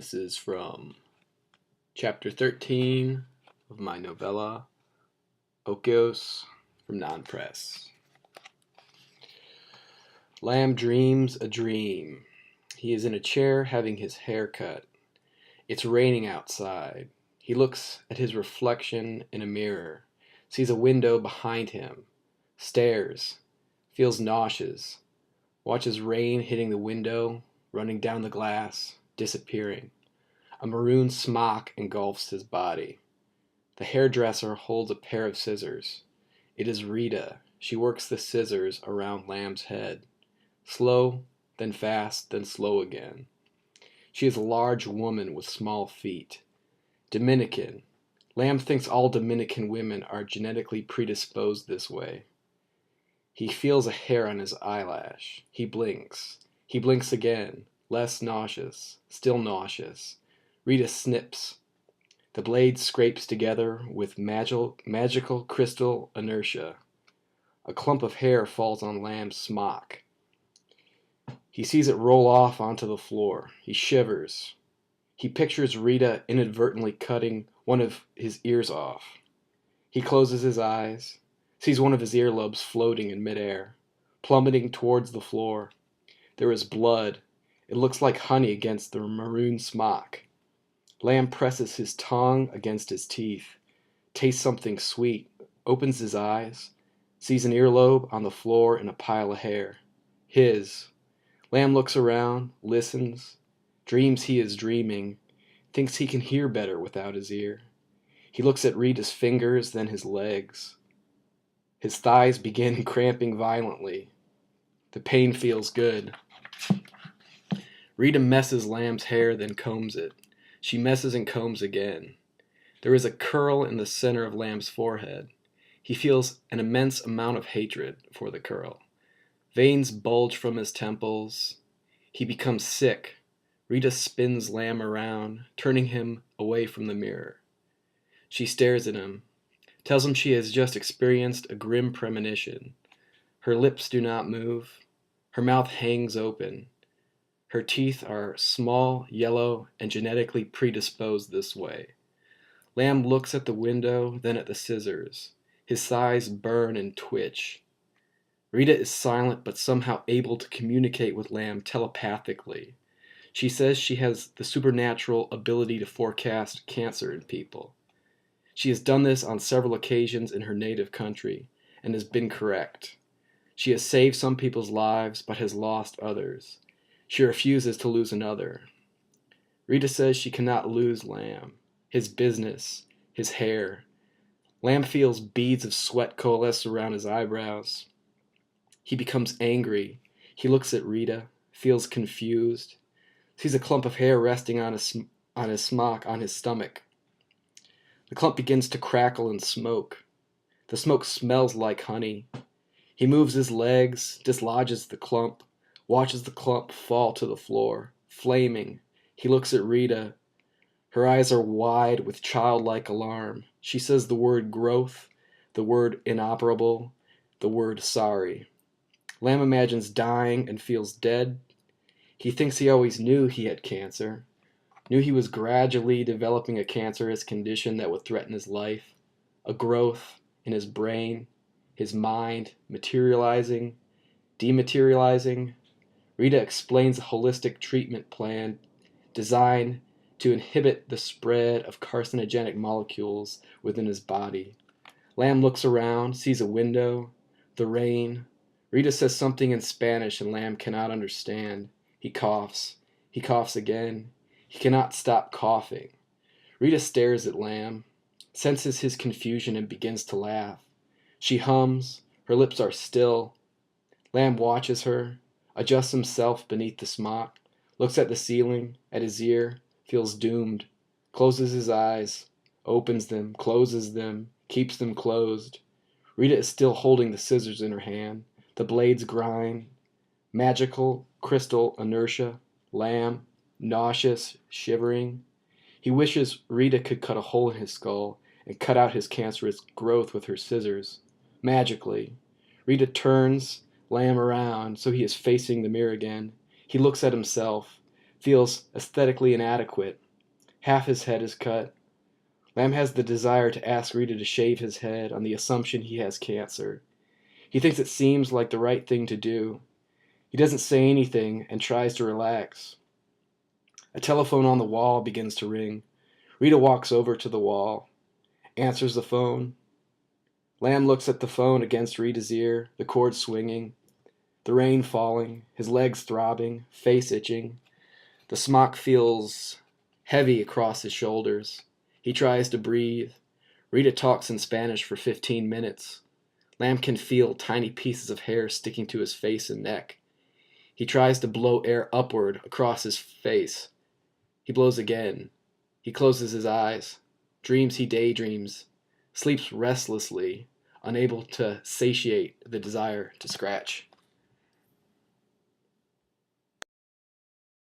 This is from chapter 13 of my novella, Okios, from Non-Press. Lamb dreams a dream. He is in a chair having his hair cut. It's raining outside. He looks at his reflection in a mirror, sees a window behind him, stares, feels nauseous, watches rain hitting the window, running down the glass, disappearing. A maroon smock engulfs his body. The hairdresser holds a pair of scissors. It is Rita. She works the scissors around Lamb's head. Slow, then fast, then slow again. She is a large woman with small feet. Dominican. Lamb thinks all Dominican women are genetically predisposed this way. He feels a hair on his eyelash. He blinks. He blinks again. Less nauseous. Still nauseous. Rita snips. The blade scrapes together with magical crystal inertia. A clump of hair falls on Lamb's smock. He sees it roll off onto the floor. He shivers. He pictures Rita inadvertently cutting one of his ears off. He closes his eyes, sees one of his earlobes floating in midair, plummeting towards the floor. There is blood. It looks like honey against the maroon smock. Lamb presses his tongue against his teeth, tastes something sweet, opens his eyes, sees an earlobe on the floor in a pile of hair. His. Lamb looks around, listens, dreams he is dreaming, thinks he can hear better without his ear. He looks at Rita's fingers, then his legs. His thighs begin cramping violently. The pain feels good. Rita messes Lamb's hair, then combs it. She messes and combs again. There is a curl in the center of Lamb's forehead. He feels an immense amount of hatred for the curl. Veins bulge from his temples. He becomes sick. Rita spins Lamb around, turning him away from the mirror. She stares at him, tells him she has just experienced a grim premonition. Her lips do not move. Her mouth hangs open. Her teeth are small, yellow, and genetically predisposed this way. Lamb looks at the window, then at the scissors. His thighs burn and twitch. Rita is silent but somehow able to communicate with Lamb telepathically. She says she has the supernatural ability to forecast cancer in people. She has done this on several occasions in her native country and has been correct. She has saved some people's lives but has lost others. She refuses to lose another. Rita says she cannot lose Lamb, his business, his hair. Lamb feels beads of sweat coalesce around his eyebrows. He becomes angry. He looks at Rita, feels confused, sees a clump of hair resting on his smock on his stomach. The clump begins to crackle and smoke. The smoke smells like honey. He moves his legs, dislodges the clump, watches the clump fall to the floor, flaming. He looks at Rita. Her eyes are wide with childlike alarm. She says the word growth, the word inoperable, the word sorry. Lamb imagines dying and feels dead. He thinks he always knew he had cancer, knew he was gradually developing a cancerous condition that would threaten his life, a growth in his brain, his mind, materializing, dematerializing. Rita explains a holistic treatment plan designed to inhibit the spread of carcinogenic molecules within his body. Lamb looks around, sees a window, the rain. Rita says something in Spanish and Lamb cannot understand. He coughs. He coughs again. He cannot stop coughing. Rita stares at Lamb, senses his confusion and begins to laugh. She hums. Her lips are still. Lamb watches her, adjusts himself beneath the smock, looks at the ceiling, at his ear, feels doomed, closes his eyes, opens them, closes them, keeps them closed. Rita is still holding the scissors in her hand. The blades grind. Magical crystal inertia. Lamb, nauseous, shivering. He wishes Rita could cut a hole in his skull and cut out his cancerous growth with her scissors. Magically. Rita turns Lamb around so he is facing the mirror again. He looks at himself, feels aesthetically inadequate. Half his head is cut. Lamb has the desire to ask Rita to shave his head on the assumption he has cancer. He thinks it seems like the right thing to do. He doesn't say anything and tries to relax. A telephone on the wall begins to ring. Rita walks over to the wall, answers the phone. Lamb looks at the phone against Rita's ear, the cord swinging, the rain falling, his legs throbbing, face itching. The smock feels heavy across his shoulders. He tries to breathe. Rita talks in Spanish for 15 minutes. Lamb can feel tiny pieces of hair sticking to his face and neck. He tries to blow air upward across his face. He blows again. He closes his eyes. Dreams he daydreams. Sleeps restlessly, unable to satiate the desire to scratch.